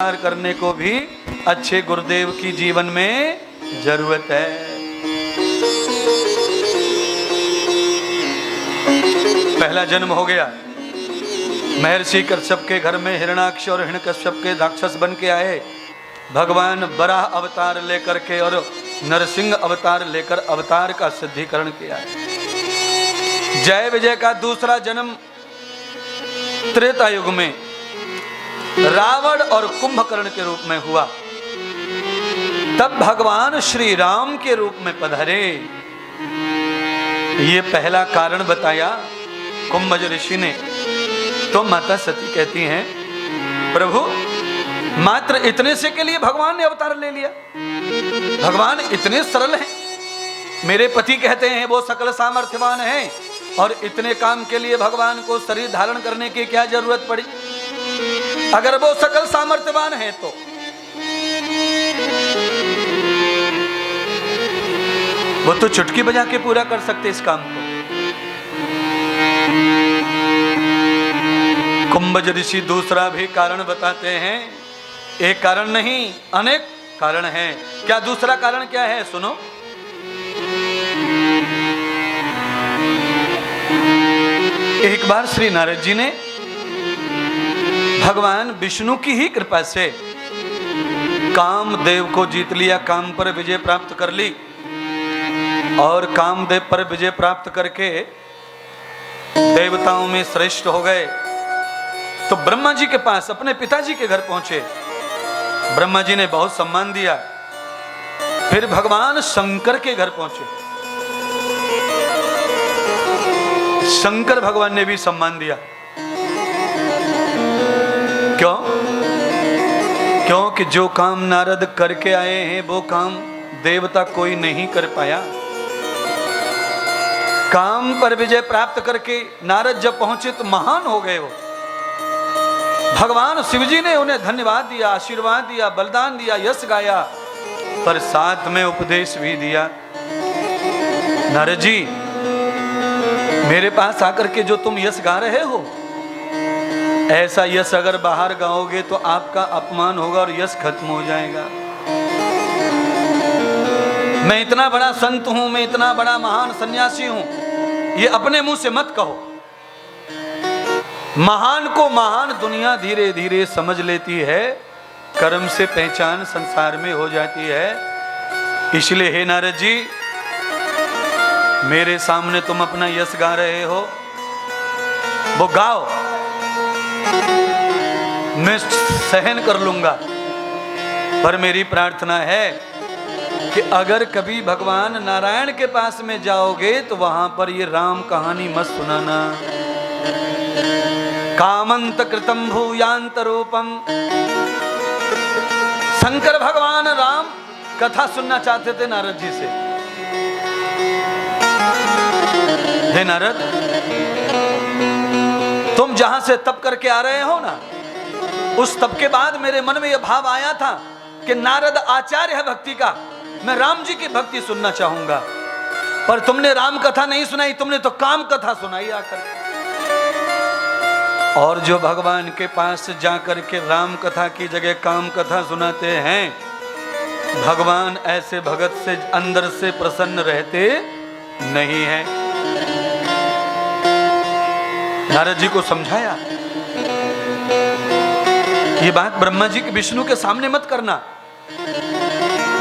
करने को भी अच्छे गुरुदेव की जीवन में जरूरत है। पहला जन्म हो गया, महर्षि कश्यप के घर में हिरण्याक्ष और हिरण्यकश्यप के राक्षस बन के आए। भगवान बराह अवतार लेकर के और नरसिंह अवतार लेकर अवतार का सिद्धिकरण किया। जय विजय का दूसरा जन्म त्रेता युग में रावण और कुंभकर्ण के रूप में हुआ। तब भगवान श्री राम के रूप में पधारे। ये पहला कारण बताया कुंभज ऋषि ने। तो माता सती कहती हैं, प्रभु मात्र इतने से के लिए भगवान ने अवतार ले लिया? भगवान इतने सरल हैं। मेरे पति कहते हैं वो सकल सामर्थ्यवान हैं, और इतने काम के लिए भगवान को शरीर धारण करने की क्या जरूरत पड़ी? अगर वो सकल सामर्थ्यवान है तो वो तो चुटकी बजा के पूरा कर सकते इस काम को। कुंभज ऋषि दूसरा भी कारण बताते हैं। एक कारण नहीं, अनेक कारण हैं। क्या दूसरा कारण क्या है? सुनो। एक बार श्री नारद जी ने भगवान विष्णु की ही कृपा से कामदेव को जीत लिया, काम पर विजय प्राप्त कर ली, और कामदेव पर विजय प्राप्त करके देवताओं में श्रेष्ठ हो गए। तो ब्रह्मा जी के पास अपने पिताजी के घर पहुंचे। ब्रह्मा जी ने बहुत सम्मान दिया। फिर भगवान शंकर के घर पहुंचे। शंकर भगवान ने भी सम्मान दिया। क्यों? क्योंकि जो काम नारद करके आए हैं वो काम देवता कोई नहीं कर पाया। काम पर विजय प्राप्त करके नारद जब पहुंचे तो महान हो गए वो। भगवान शिवजी ने उन्हें धन्यवाद दिया, आशीर्वाद दिया, बलिदान दिया, यश गाया, पर साथ में उपदेश भी दिया। नारद जी, मेरे पास आकर के जो तुम यश गा रहे हो, ऐसा यश अगर बाहर गाओगे तो आपका अपमान होगा और यश खत्म हो जाएगा। मैं इतना बड़ा संत हूं, मैं इतना बड़ा महान सन्यासी हूं, ये अपने मुंह से मत कहो। महान को महान दुनिया धीरे धीरे समझ लेती है, कर्म से पहचान संसार में हो जाती है। इसलिए हे नारद जी, मेरे सामने तुम अपना यश गा रहे हो, वो गाओ, मैं सहन कर लूंगा। पर मेरी प्रार्थना है कि अगर कभी भगवान नारायण के पास में जाओगे तो वहां पर ये राम कहानी मत सुनाना। कामंत कृतम भूयांत रूपम। शंकर भगवान राम कथा सुनना चाहते थे नारद जी से। हे नारद, तुम जहां से तप करके आ रहे हो ना, उस तप के बाद मेरे मन में यह भाव आया था कि नारद आचार्य है भक्ति का, मैं राम जी की भक्ति सुनना चाहूंगा। पर तुमने राम कथा नहीं सुनाई, तुमने तो काम कथा सुनाई आकर। और जो भगवान के पास जाकर के राम कथा की जगह काम कथा सुनाते हैं, भगवान ऐसे भगत से अंदर से प्रसन्न रहते नहीं है। नारद जी को समझाया, ये बात ब्रह्मा जी के विष्णु के सामने मत करना।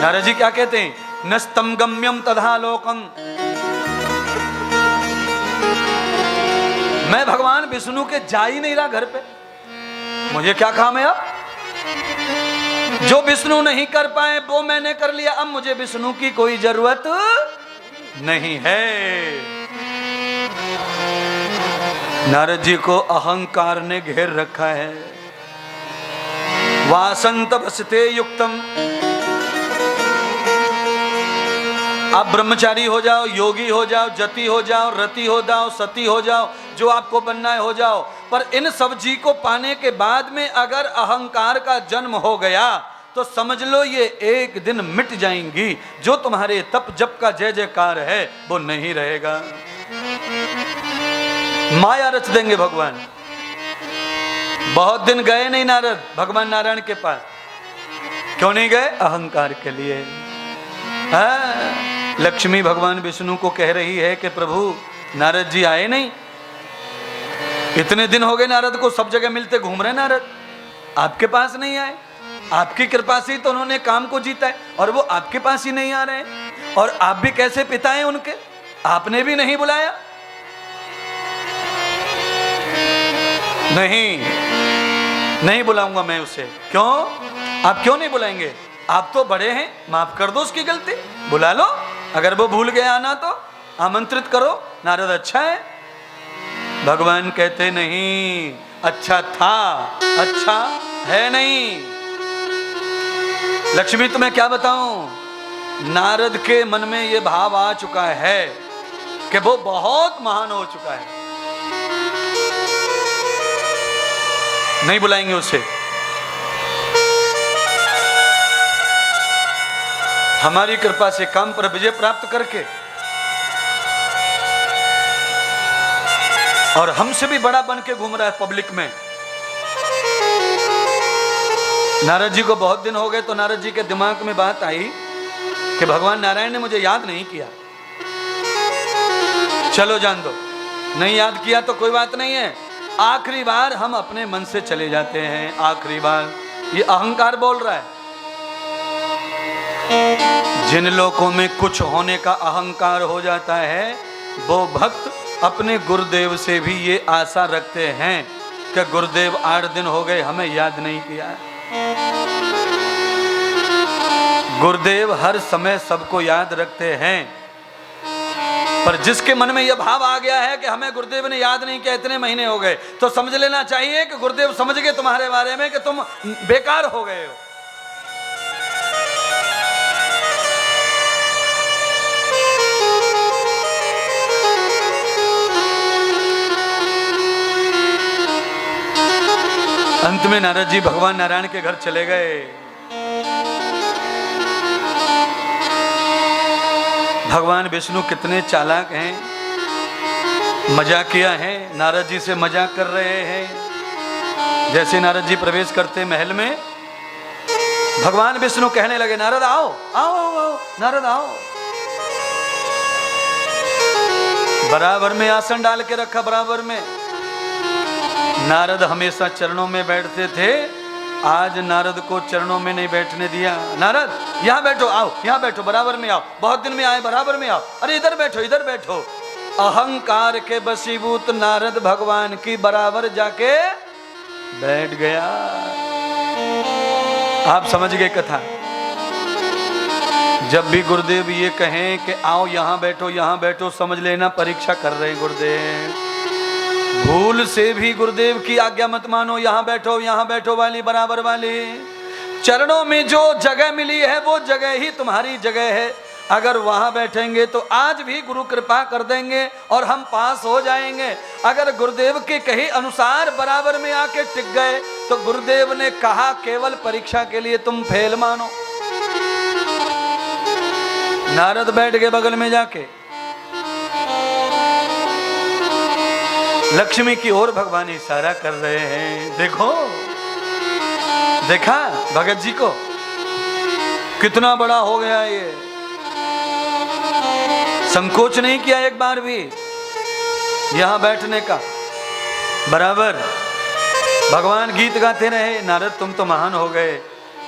नारद जी क्या कहते हैं? नस्तम गम्यम तथा लोकम। मैं भगवान विष्णु के जा ही नहीं रहा घर पे, मुझे क्या काम है? अब जो विष्णु नहीं कर पाए वो मैंने कर लिया, अब मुझे विष्णु की कोई जरूरत नहीं है। नारद जी को अहंकार ने घेर रखा है। वासंत वसते युक्तम। आप ब्रह्मचारी हो जाओ, योगी हो जाओ, जति हो जाओ, रति हो जाओ, सती हो जाओ, जो आपको बनना है हो जाओ, पर इन सब जी को पाने के बाद में अगर अहंकार का जन्म हो गया तो समझ लो ये एक दिन मिट जाएंगी। जो तुम्हारे तप जप का जय जयकार है वो नहीं रहेगा। माया रच देंगे भगवान। बहुत दिन गए नहीं नारद भगवान नारायण के पास। क्यों नहीं गए? अहंकार के लिए। लक्ष्मी भगवान विष्णु को कह रही है कि प्रभु नारद जी आए नहीं, इतने दिन हो गए नारद को, सब जगह मिलते घूम रहे नारद, आपके पास नहीं आए। आपकी कृपा से ही तो उन्होंने काम को जीता है, और वो आपके पास ही नहीं आ रहे हैं। और आप भी कैसे पिता हैं उनके, आपने भी नहीं बुलाया। नहीं बुलाऊंगा मैं उसे। क्यों? आप क्यों नहीं बुलाएंगे? आप तो बड़े हैं, माफ कर दो उसकी गलती, बुला लो। अगर वो भूल गया आना तो आमंत्रित करो, नारद अच्छा है। भगवान कहते नहीं, अच्छा था, अच्छा है नहीं। लक्ष्मी तुम्हें क्या बताऊं, नारद के मन में ये भाव आ चुका है कि वो बहुत महान हो चुका है। नहीं बुलाएंगे उसे। हमारी कृपा से काम पर विजय प्राप्त करके और हमसे भी बड़ा बन के घूम रहा है पब्लिक में। नारद जी को बहुत दिन हो गए, तो नारद जी के दिमाग में बात आई कि भगवान नारायण ने मुझे याद नहीं किया। चलो जान दो, नहीं याद किया तो कोई बात नहीं है, आखिरी बार हम अपने मन से चले जाते हैं, आखिरी बार। ये अहंकार बोल रहा है। जिन लोगों में कुछ होने का अहंकार हो जाता है, वो भक्त अपने गुरुदेव से भी ये आशा रखते हैं कि गुरुदेव 8 दिन हो गए हमें याद नहीं किया। गुरुदेव हर समय सबको याद रखते हैं, पर जिसके मन में यह भाव आ गया है कि हमें गुरुदेव ने याद नहीं किया, इतने महीने हो गए, तो समझ लेना चाहिए कि गुरुदेव समझ गए तुम्हारे बारे में कि तुम बेकार हो गए हो। अंत में नारद जी भगवान नारायण के घर चले गए। भगवान विष्णु कितने चालाक हैं, मजाकिया हैं, नारद जी से मजाक कर रहे हैं। जैसे नारद जी प्रवेश करते महल में, भगवान विष्णु कहने लगे नारद आओ आओ आओ, नारद आओ। बराबर में आसन डाल के रखा, बराबर में। नारद हमेशा चरणों में बैठते थे, आज नारद को चरणों में नहीं बैठने दिया। नारद यहाँ बैठो, आओ यहाँ बैठो, बराबर में आओ, बहुत दिन में आए, बराबर में आओ, अरे इधर बैठो इधर बैठो। अहंकार के बसीभूत नारद भगवान की बराबर जाके बैठ गया। आप समझ गए कथा। जब भी गुरुदेव ये कहें कि आओ यहाँ बैठो यहाँ बैठो, समझ लेना परीक्षा कर रहे हैं गुरुदेव। भूल से भी गुरुदेव की आज्ञा मत मानो, यहाँ बैठो वाली, बराबर वाली। चरणों में जो जगह मिली है वो जगह ही तुम्हारी जगह है। अगर वहां बैठेंगे तो आज भी गुरु कृपा कर देंगे और हम पास हो जाएंगे। अगर गुरुदेव के कहे अनुसार बराबर में आके टिक गए तो गुरुदेव ने कहा केवल परीक्षा के लिए तुम फेल मानो। नारद बैठ गए बगल में जाके। लक्ष्मी की ओर भगवान इशारा कर रहे हैं, देखो देखा भगत जी को, कितना बड़ा हो गया ये, संकोच नहीं किया एक बार भी यहां बैठने का। बराबर भगवान गीत गाते रहे, नारद तुम तो महान हो गए,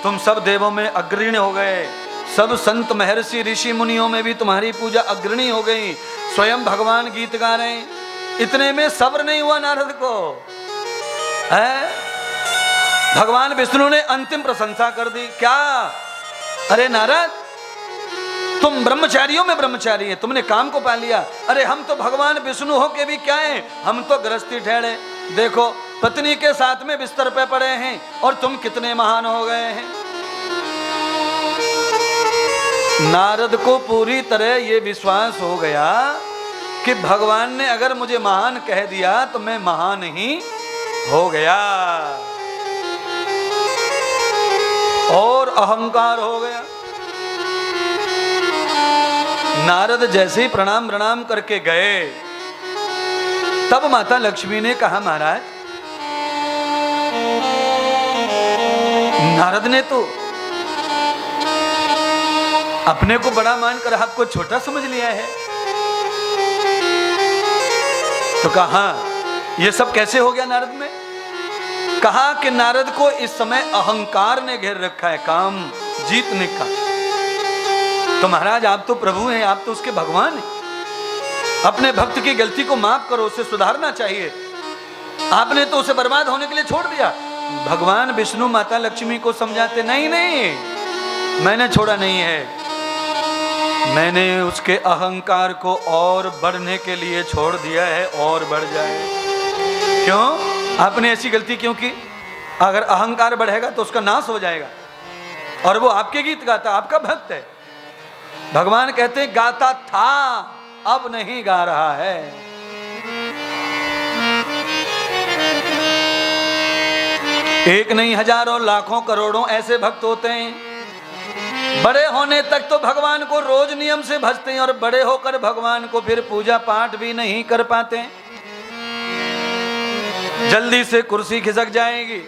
तुम सब देवों में अग्रणी हो गए, सब संत महर्षि ऋषि मुनियों में भी तुम्हारी पूजा अग्रणी हो गई। स्वयं भगवान गीत गा रहे हैं। इतने में सब्र नहीं हुआ नारद को, है? भगवान विष्णु ने अंतिम प्रशंसा कर दी। क्या? अरे नारद तुम ब्रह्मचारियों में ब्रह्मचारी है, तुमने काम को पा लिया। अरे हम तो भगवान विष्णु हो के भी क्या है, हम तो गृहस्थी ठहरे। देखो पत्नी के साथ में बिस्तर पे पड़े हैं और तुम कितने महान हो गए हैं। नारद को पूरी तरह ये विश्वास हो गया कि भगवान ने अगर मुझे महान कह दिया तो मैं महान ही हो गया, और अहंकार हो गया। नारद जैसे ही प्रणाम करके गए, तब माता लक्ष्मी ने कहा महाराज नारद ने तो अपने को बड़ा मानकर आपको छोटा समझ लिया है। तो कहा ये सब कैसे हो गया नारद में? कहा कि नारद को इस समय अहंकार ने घेर रखा है, काम जीतने का। तो महाराज आप तो प्रभु हैं, आप तो उसके भगवान हैं, अपने भक्त की गलती को माफ करो, उसे सुधारना चाहिए। आपने तो उसे बर्बाद होने के लिए छोड़ दिया। भगवान विष्णु माता लक्ष्मी को समझाते, नहीं नहीं मैंने छोड़ा नहीं है, मैंने उसके अहंकार को और बढ़ने के लिए छोड़ दिया है, और बढ़ जाए। क्यों? आपने ऐसी गलती क्यों की? अगर अहंकार बढ़ेगा तो उसका नाश हो जाएगा। और वो आपके गीत गाता, आपका भक्त है। भगवान कहते हैं गाता था, अब नहीं गा रहा है। एक नहीं हजारों लाखों करोड़ों ऐसे भक्त होते हैं, बड़े होने तक तो भगवान को रोज नियम से भजते हैं, और बड़े होकर भगवान को फिर पूजा पाठ भी नहीं कर पाते। जल्दी से कुर्सी खिसक जाएगी।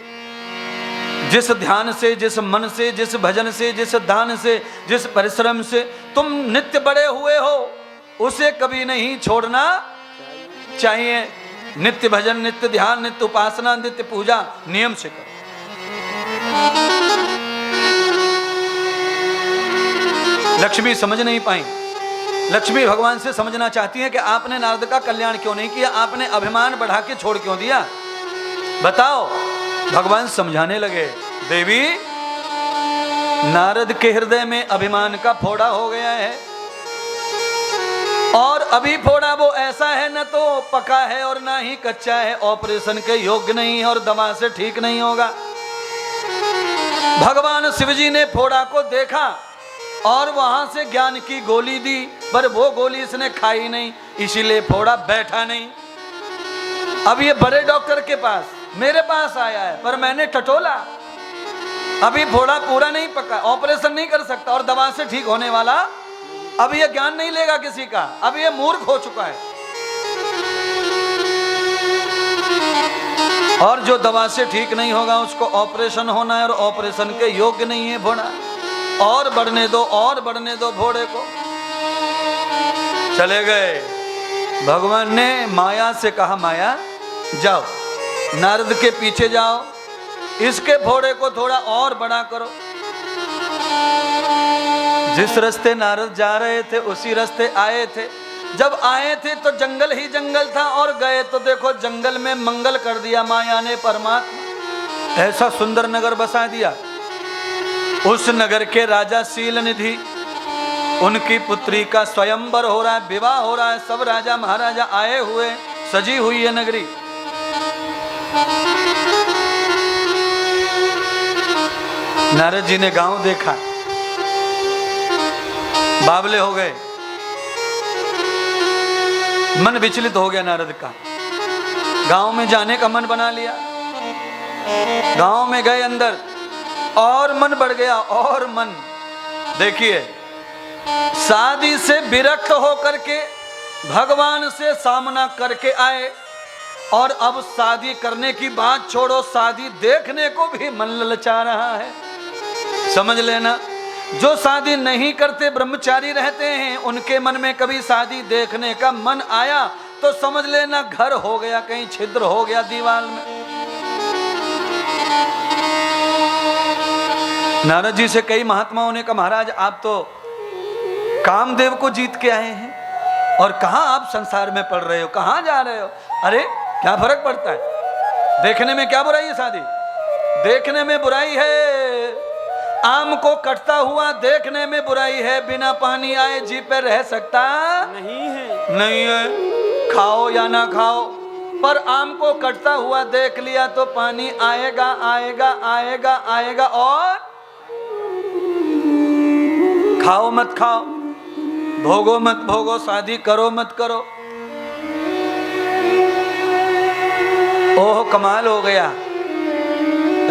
जिस ध्यान से, जिस मन से, जिस भजन से, जिस दान से, जिस परिश्रम से तुम नित्य बड़े हुए हो, उसे कभी नहीं छोड़ना चाहिए। नित्य भजन, नित्य ध्यान, नित्य उपासना, नित्य पूजा नियम से करो। लक्ष्मी समझ नहीं पाई। लक्ष्मी भगवान से समझना चाहती है कि आपने नारद का कल्याण क्यों नहीं किया, आपने अभिमान बढ़ा के छोड़ क्यों दिया, बताओ। भगवान समझाने लगे, देवी नारद के हृदय में अभिमान का फोड़ा हो गया है, और अभी फोड़ा वो ऐसा है, न तो पका है और ना ही कच्चा है, ऑपरेशन के योग्य नहीं है और दवा से ठीक नहीं होगा। भगवान शिवजी ने फोड़ा को देखा और वहां से ज्ञान की गोली दी, पर वो गोली इसने खाई नहीं, इसीलिए फोड़ा बैठा नहीं। अब ये बड़े डॉक्टर के पास, मेरे पास आया है, पर मैंने टटोला, अभी फोड़ा पूरा नहीं पका, ऑपरेशन नहीं कर सकता, और दवा से ठीक होने वाला अब ये ज्ञान नहीं लेगा किसी का, अब ये मूर्ख हो चुका है। और जो दवा से ठीक नहीं होगा उसको ऑपरेशन होना है, और ऑपरेशन के योग्य नहीं है घोड़ा। और बढ़ने दो, और बढ़ने दो घोड़े को। चले गए। भगवान ने माया से कहा, माया जाओ नारद के पीछे जाओ, इसके घोड़े को थोड़ा और बड़ा करो। जिस रास्ते नारद जा रहे थे उसी रास्ते आए थे। जब आए थे तो जंगल ही जंगल था, और गए तो देखो जंगल में मंगल कर दिया माया ने। परमात्मा ऐसा सुंदर नगर बसा दिया। उस नगर के राजा शीलनिधि, उनकी पुत्री का स्वयंवर हो रहा है, विवाह हो रहा है, सब राजा महाराजा आए हुए, सजी हुई है नगरी। नारद जी ने गांव देखा, बावले हो गए, मन विचलित हो गया नारद का। गांव में जाने का मन बना लिया। गांव में गए अंदर, और मन बढ़ गया, और मन। देखिए, शादी से विरक्त होकर के भगवान से सामना करके आए, और अब शादी करने की बात छोड़ो, शादी देखने को भी मन ललचा रहा है। समझ लेना, जो शादी नहीं करते ब्रह्मचारी रहते हैं, उनके मन में कभी शादी देखने का मन आया तो समझ लेना घर हो गया, कहीं छिद्र हो गया दीवार में। नारद जी से कई महात्माओं ने कहा, महाराज आप तो कामदेव को जीत के आए हैं, और कहां आप संसार में पड़ रहे हो, कहां जा रहे हो? अरे क्या फर्क पड़ता है, देखने में क्या बुराई है? शादी देखने में बुराई है, आम को कटता हुआ देखने में बुराई है, बिना पानी आए जी पे रह सकता नहीं है। नहीं है, खाओ या ना खाओ, पर आम को कटता हुआ देख लिया तो पानी आएगा आएगा आएगा आएगा। और खाओ मत खाओ, भोगो मत भोगो, शादी करो मत करो। ओह कमाल हो गया,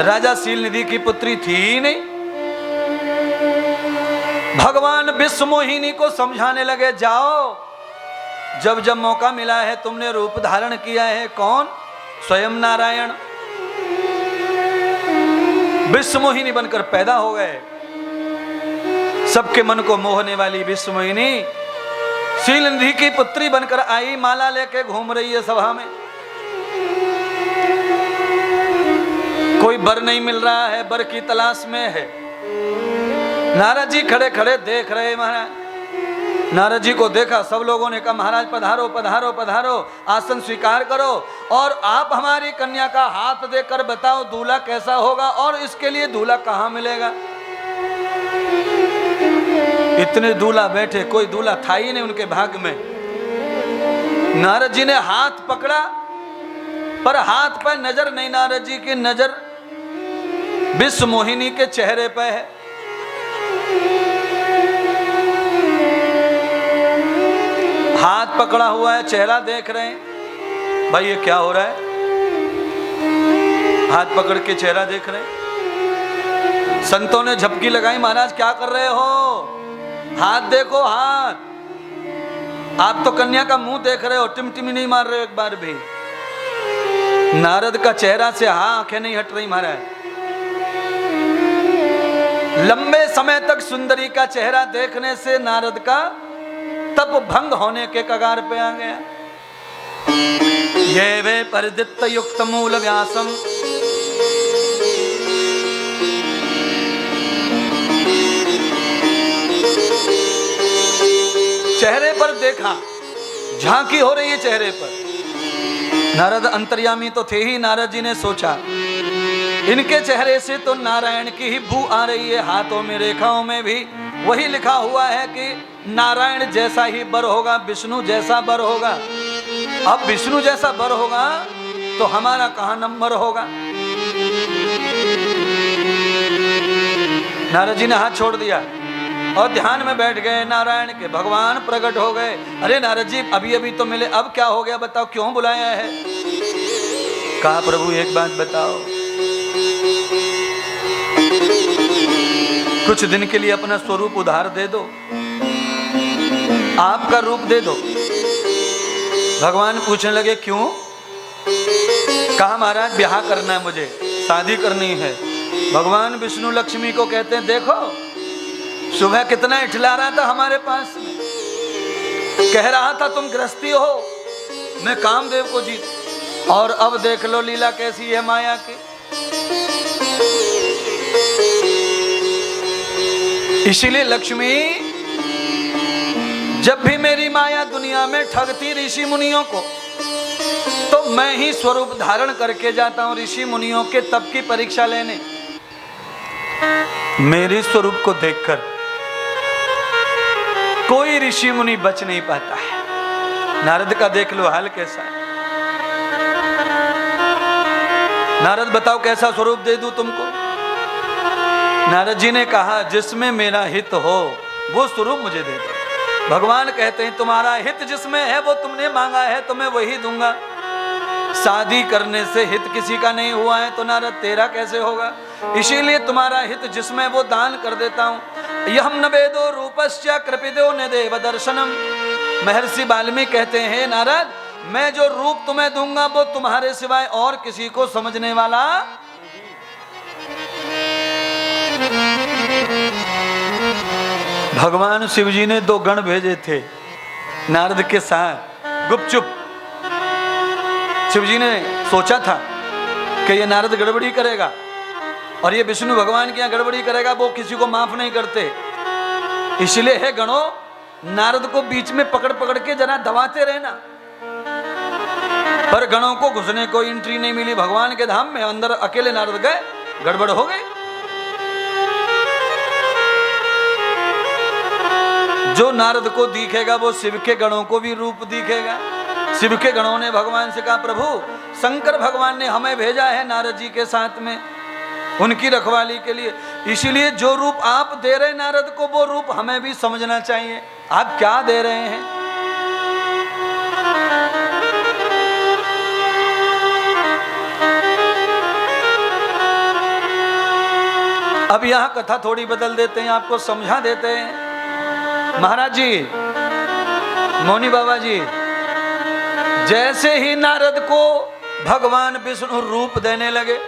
राजा शीलनिधि की पुत्री थी ही नहीं। भगवान विश्व मोहिनी को समझाने लगे, जाओ, जब जब मौका मिला है तुमने रूप धारण किया है। कौन? स्वयं नारायण। विश्वमोहिनी बनकर पैदा हो गए। सबके मन को मोहने वाली विश्वमोहिनी शीलनिधि की पुत्री बनकर आई, माला लेके घूम रही है सभा में। कोई वर नहीं मिल रहा है, वर की तलाश में है। नारद जी खड़े खड़े देख रहे महाराज। नारद जी को देखा, सब लोगों ने कहा महाराज पधारो पधारो पधारो, आसन स्वीकार करो और आप हमारी कन्या का हाथ देकर बताओ दूल्हा कैसा होगा और इसके लिए दूल्हा कहाँ मिलेगा। इतने दूल्हा बैठे, कोई दूल्हा था ही नहीं उनके भाग में। नारद जी ने हाथ पकड़ा पर हाथ पर नजर नहीं, नारद जी की नजर विश्वमोहिनी के चेहरे पे है। हाथ पकड़ा हुआ है, चेहरा देख रहे हैं। भाई ये क्या हो रहा है? हाथ पकड़ के चेहरा देख रहे हैं। संतों ने झपकी लगाई, महाराज क्या कर रहे हो? हाथ देखो हाथ। आप तो कन्या का मुंह देख रहे हो, टिमटिमी नहीं मार रहे हो एक बार भी। नारद का चेहरा से आंखें नहीं हट रही महाराज। लंबे समय तक सुंदरी का चेहरा देखने से नारद का तप भंग होने के कगार पे आ गया। ये वे परिदित्त युक्त मूल व्यासम चेहरे पर देखा, झांकी हो रही है चेहरे पर। नारद अंतर्यामी तो थे ही। नारद जी ने सोचा इनके चेहरे से तो नारायण की ही बू आ रही है। हाथों में रेखाओं में भी वही लिखा हुआ है कि नारायण जैसा ही वर होगा, विष्णु जैसा वर होगा। अब विष्णु जैसा वर होगा तो हमारा कहां नंबर होगा। नारद जी ने हाथ छोड़ दिया और ध्यान में बैठ गए। नारायण के भगवान प्रकट हो गए। अरे नारद जी अभी अभी तो मिले, अब क्या हो गया बताओ, क्यों बुलाया है? कहा प्रभु एक बात बताओ, कुछ दिन के लिए अपना स्वरूप उधार दे दो, आपका रूप दे दो। भगवान पूछने लगे क्यों? कहा महाराज ब्याह करना है, मुझे शादी करनी है। भगवान विष्णु लक्ष्मी को कहते हैं देखो सुबह कितना इठला रहा था हमारे पास में, कह रहा था तुम गृहस्थी हो, मैं कामदेव को जीत, और अब देख लो लीला कैसी है माया की। इसीलिए लक्ष्मी जब भी मेरी माया दुनिया में ठगती ऋषि मुनियों को, तो मैं ही स्वरूप धारण करके जाता हूं ऋषि मुनियों के तप की परीक्षा लेने। मेरे स्वरूप को देखकर कोई ऋषि मुनि बच नहीं पाता है। नारद का देख लो हाल कैसा है। नारद बताओ कैसा स्वरूप दे दूं तुमको? नारद जी ने कहा जिसमें मेरा हित हो वो स्वरूप मुझे दे दो। भगवान कहते हैं तुम्हारा हित जिसमें है वो तुमने मांगा है तो मैं वही दूंगा। शादी करने से हित किसी का नहीं हुआ है तो नारद तेरा कैसे होगा? इसीलिए तुम्हारा हित जिसमें वो दान कर देता हूँ। यहम न वेदो रूपस्य कृपिदो न देव दर्शनम। महर्षि वाल्मीकि कहते हैं नारद मैं जो रूप तुम्हें दूंगा वो तुम्हारे सिवाय और किसी को समझने वाला। भगवान शिव जी ने 2 गण भेजे थे नारद के साथ गुपचुप। शिव जी ने सोचा था कि ये नारद गड़बड़ी करेगा और ये विष्णु भगवान के यहाँ गड़बड़ी करेगा, वो किसी को माफ नहीं करते। इसलिए है गणों नारद को बीच में पकड़ पकड़ के जरा दबाते रहना। पर गणों को घुसने को एंट्री नहीं मिली भगवान के धाम में। अंदर अकेले नारद गए, गड़बड़ हो गई। जो नारद को दिखेगा वो शिव के गणों को भी रूप दिखेगा। शिव के गणों ने भगवान से कहा प्रभु शंकर भगवान ने हमें भेजा है नारद जी के साथ में उनकी रखवाली के लिए। इसीलिए जो रूप आप दे रहे नारद को वो रूप हमें भी समझना चाहिए। आप क्या दे रहे हैं? अब यहाँ कथा थोड़ी बदल देते हैं, आपको समझा देते हैं। महाराज जी, मौनी बाबा जी, जैसे ही नारद को भगवान विष्णु रूप देने लगे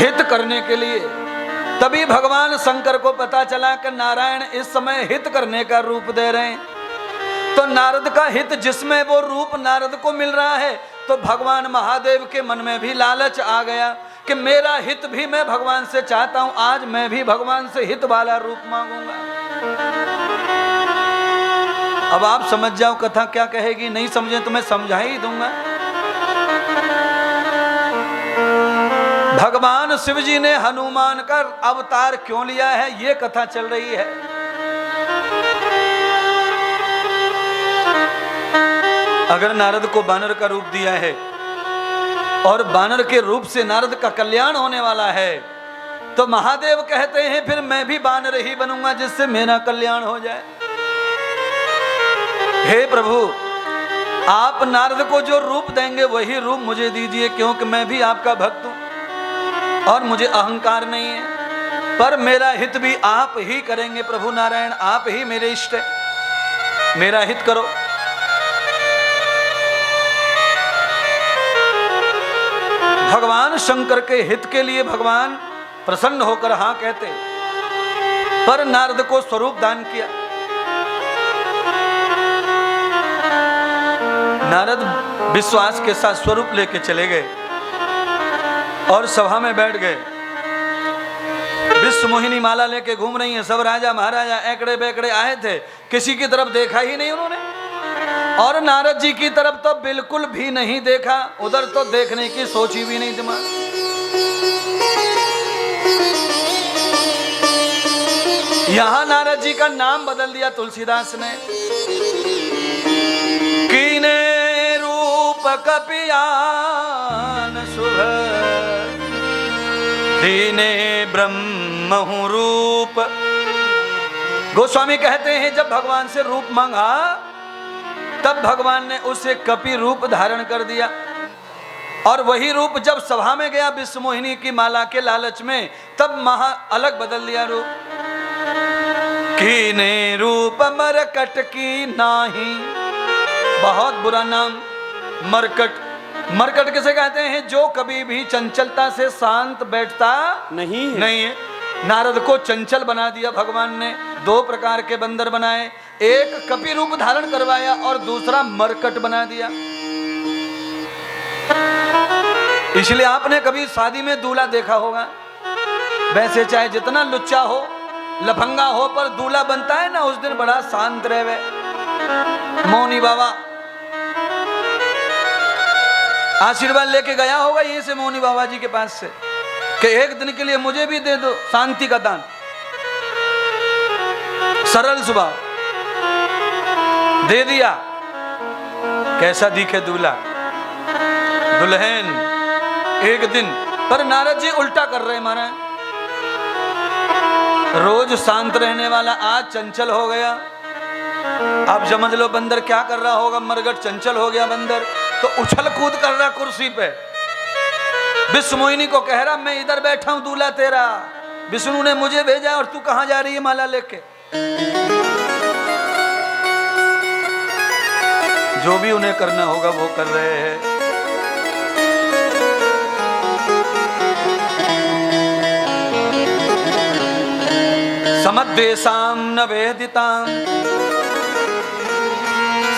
हित करने के लिए। तभी भगवान शंकर को पता चला कि नारायण इस समय हित करने का रूप दे रहे हैं। तो नारद का हित जिसमें वो रूप नारद को मिल रहा है, तो भगवान महादेव के मन में भी लालच आ गया कि मेरा हित भी मैं भगवान से चाहता हूं, आज मैं भी भगवान से हित वाला रूप मांगूंगा। अब आप समझ जाओ कथा क्या कहेगी, नहीं समझे तो मैं समझा ही दूंगा। भगवान शिव जी ने हनुमान का अवतार क्यों लिया है, ये कथा चल रही है। अगर नारद को बानर का रूप दिया है और बानर के रूप से नारद का कल्याण होने वाला है, तो महादेव कहते हैं फिर मैं भी बानर ही बनूंगा जिससे मेरा कल्याण हो जाए। हे प्रभु, आप नारद को जो रूप देंगे वही रूप मुझे दीजिए, क्योंकि मैं भी आपका भक्त हूं और मुझे अहंकार नहीं है, पर मेरा हित भी आप ही करेंगे। प्रभु नारायण, आप ही मेरे इष्ट है, मेरा हित करो। भगवान शंकर के हित के लिए भगवान प्रसन्न होकर हाँ कहते, पर नारद को स्वरूप दान किया। नारद विश्वास के साथ स्वरूप लेके चले गए और सभा में बैठ गए। विश्व मोहिनी माला लेके घूम रही हैं, सब राजा महाराजा एकड़े बेकड़े आए थे, किसी की तरफ देखा ही नहीं उन्होंने, और नारद जी की तरफ तो बिल्कुल भी नहीं देखा, उधर तो देखने की सोची भी नहीं दिमाग। यहां नारद जी का नाम बदल दिया तुलसीदास ने। कीने रूप कपियान शुभ, दीने ब्रह्महु रूप। गोस्वामी कहते हैं जब भगवान से रूप मांगा तब भगवान ने उसे कपि रूप धारण कर दिया, और वही रूप जब सभा में गया विश्व मोहिनी की माला के लालच में, तब महा अलग बदल दिया रूप। कीने रूप मरकट की नाही, बहुत बुरा नाम मरकट। मरकट किसे कहते हैं, जो कभी भी चंचलता से शांत बैठता नहीं है। नारद को चंचल बना दिया भगवान ने, दो प्रकार के बंदर बनाए, एक कपि रूप धारण करवाया और दूसरा मरकट बना दिया। इसलिए आपने कभी शादी में दूल्हा देखा होगा, वैसे चाहे जितना लुच्चा हो लफंगा हो, पर दूल्हा बनता है ना उस दिन बड़ा शांत रहे। मौनी बाबा आशीर्वाद लेके गया होगा यहीं से मौनी बाबा जी के पास से कि एक दिन के लिए मुझे भी दे दो शांति का दान। सरल स्वभाव, दे दिया। कैसा दिखे दूल्हा दुल्हन एक दिन, पर नारद जी उल्टा कर रहे महाराज। रोज शांत रहने वाला आज चंचल हो गया। आप समझ लो बंदर क्या कर रहा होगा, मरगट चंचल हो गया बंदर, तो उछल कूद कर रहा कुर्सी पे। विश्व मोहिनी को कह रहा मैं इधर बैठा हूं दूल्हा तेरा, विष्णु ने मुझे भेजा और तू कहां जा रही है माला लेके। जो भी उन्हें करना होगा वो कर रहे हैं। समद्वेषां न वेदितां,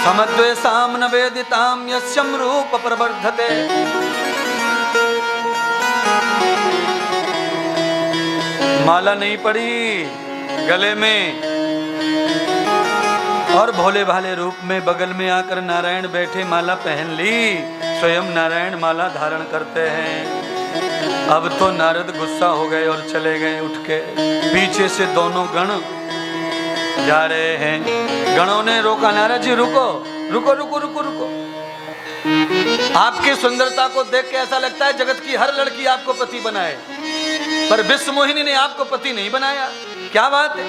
समद्वेषां न वेदितां यस्यं रूप प्रवर्धते। माला नहीं पड़ी गले में और भोले भाले रूप में बगल में आकर नारायण बैठे माला पहन ली, स्वयं नारायण माला धारण करते हैं। अब तो नारद गुस्सा हो गए और चले गए उठ के। पीछे से दोनों गण जा रहे हैं। गणों ने रोका, नारद जी रुको रुको रुको रुको रुको। आपकी सुंदरता को देख के ऐसा लगता है जगत की हर लड़की आपको पति बनाए, पर विश्व मोहिनी ने आपको पति नहीं बनाया। क्या बात है?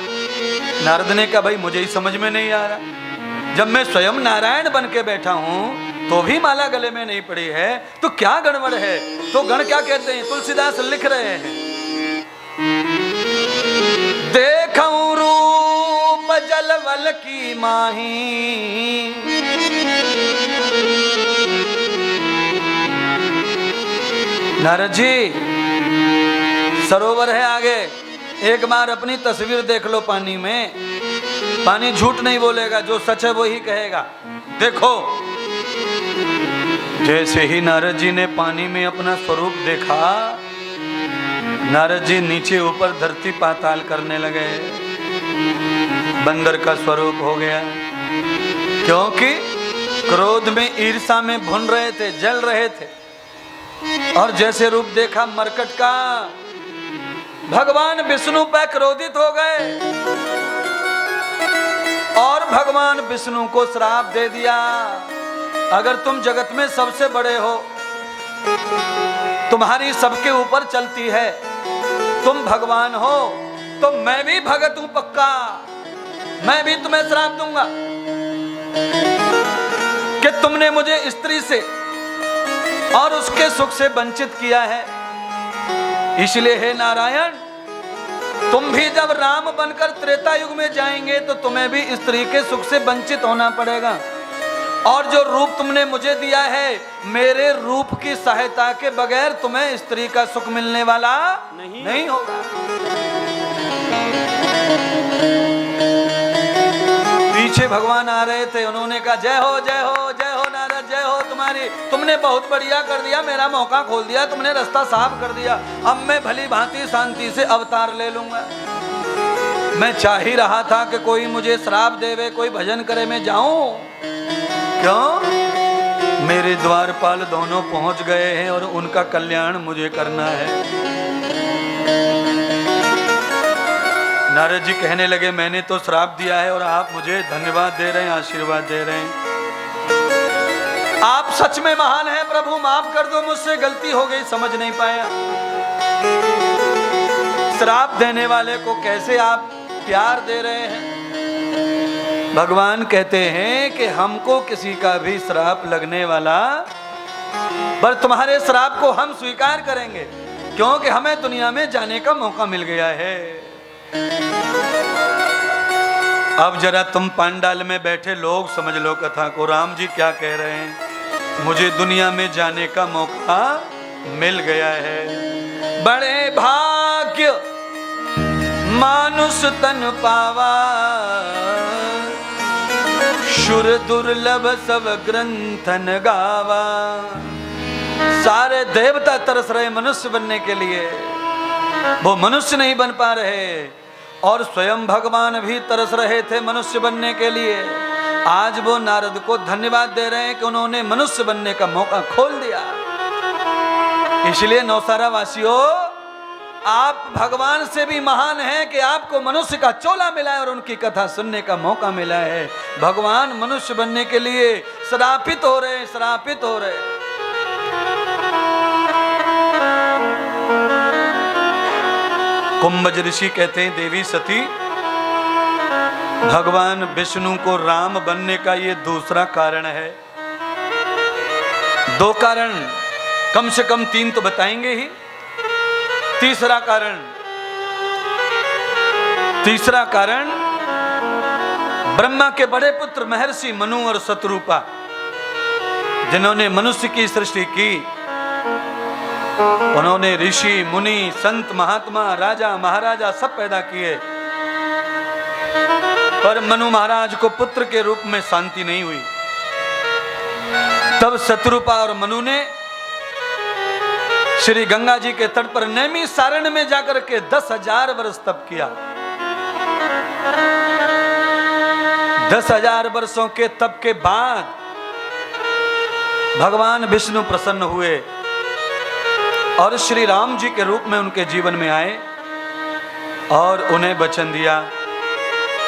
नारद ने कहा भाई मुझे ही समझ में नहीं आ रहा। जब मैं स्वयं नारायण बन के बैठा हूं तो भी माला गले में नहीं पड़ी है, तो क्या गड़बड़ है? तो गण क्या कहते हैं, तुलसीदास लिख रहे हैं, देखऊं रूप जलवल की माही, नारद जी सरोवर है आगे, एक बार अपनी तस्वीर देख लो पानी में। पानी झूठ नहीं बोलेगा, जो सच है वही कहेगा। देखो, जैसे ही नारद जी ने पानी में अपना स्वरूप देखा, नारद जी नीचे ऊपर धरती पाताल करने लगे। बंदर का स्वरूप हो गया, क्योंकि क्रोध में, ईर्षा में भुन रहे थे, जल रहे थे। और जैसे रूप देखा मरकट का, भगवान विष्णु पर क्रोधित हो गए और भगवान विष्णु को श्राप दे दिया, अगर तुम जगत में सबसे बड़े हो, तुम्हारी सबके ऊपर चलती है, तुम भगवान हो, तो मैं भी भगत हूं पक्का, मैं भी तुम्हें श्राप दूंगा कि तुमने मुझे स्त्री से और उसके सुख से वंचित किया है। इसलिए हे नारायण, तुम भी जब राम बनकर त्रेता युग में जाएंगे तो तुम्हें भी स्त्री के सुख से वंचित होना पड़ेगा। और जो रूप तुमने मुझे दिया है, मेरे रूप की सहायता के बगैर तुम्हें स्त्री का सुख मिलने वाला नहीं होगा। पीछे भगवान आ रहे थे, उन्होंने कहा जय हो जय हो जय हो नारद, जय हो तुम्हारी, तुमने बहुत बढ़िया कर दिया, मेरा मौका खोल दिया, तुमने रास्ता साफ कर दिया। अब मैं भली भांति शांति से अवतार ले लूंगा। मैं चाह ही रहा था कि कोई मुझे श्राप देवे, कोई भजन करे, मैं जाऊं। क्यों? मेरे द्वारपाल दोनों पहुंच गए हैं और उनका कल्याण मुझे करना है। नारद जी कहने लगे, मैंने तो श्राप दिया है और आप मुझे धन्यवाद दे रहे हैं, आशीर्वाद दे रहे हैं। आप सच में महान हैं प्रभु, माफ कर दो, मुझसे गलती हो गई, समझ नहीं पाया। श्राप देने वाले को कैसे आप प्यार दे रहे हैं? भगवान कहते हैं कि हमको किसी का भी श्राप लगने वाला, पर तुम्हारे श्राप को हम स्वीकार करेंगे, क्योंकि हमें दुनिया में जाने का मौका मिल गया है। अब जरा तुम पांडाल में बैठे लोग समझ लो कथा को, राम जी क्या कह रहे हैं। मुझे दुनिया में जाने का मौका मिल गया है। बड़े भाग्य मानुष तन पावा, शुर दुर्लभ सब ग्रंथन गावा। सारे देवता तरस रहे मनुष्य बनने के लिए, वो मनुष्य नहीं बन पा रहे, और स्वयं भगवान भी तरस रहे थे मनुष्य बनने के लिए। आज वो नारद को धन्यवाद दे रहे हैं कि उन्होंने मनुष्य बनने का मौका खोल दिया। इसलिए नौसारा वासियों, आप भगवान से भी महान हैं कि आपको मनुष्य का चोला मिला है और उनकी कथा सुनने का मौका मिला है। भगवान मनुष्य बनने के लिए श्रापित हो रहे, श्रापित हो रहे। कुंभज ऋषि कहते हैं, देवी सती, भगवान विष्णु को राम बनने का ये दूसरा कारण है। दो कारण, कम से कम तीन तो बताएंगे ही। तीसरा कारण ब्रह्मा के बड़े पुत्र महर्षि मनु और शतरूपा, जिन्होंने मनुष्य की सृष्टि की। उन्होंने ऋषि मुनि संत महात्मा राजा महाराजा सब पैदा किए, पर मनु महाराज को पुत्र के रूप में शांति नहीं हुई। तब शतरूपा और मनु ने श्री गंगा जी के तट पर नैमी सारण में जाकर के 10,000 वर्ष तप किया। 10,000 वर्षों के तप के बाद भगवान विष्णु प्रसन्न हुए और श्री राम जी के रूप में उनके जीवन में आए और उन्हें वचन दिया,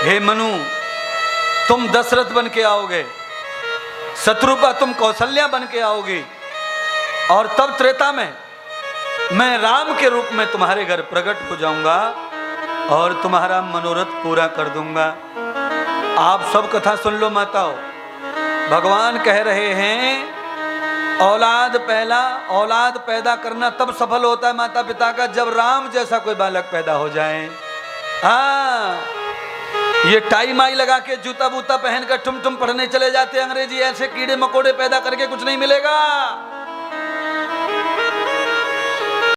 हे मनु, तुम दशरथ बन के आओगे, शत्रुपा तुम कौशल्या बन के आओगी, और तब त्रेता में मैं राम के रूप में तुम्हारे घर प्रकट हो जाऊंगा और तुम्हारा मनोरथ पूरा कर दूंगा। आप सब कथा सुन लो माताओं। भगवान कह रहे हैं, औलाद पैदा करना तब सफल होता है माता पिता का जब राम जैसा कोई बालक पैदा हो जाए। हाँ, ये टाई माई लगा के जूता बूता पहन कर टुम टुम पढ़ने चले जाते अंग्रेजी, ऐसे कीड़े मकोड़े पैदा करके कुछ नहीं मिलेगा।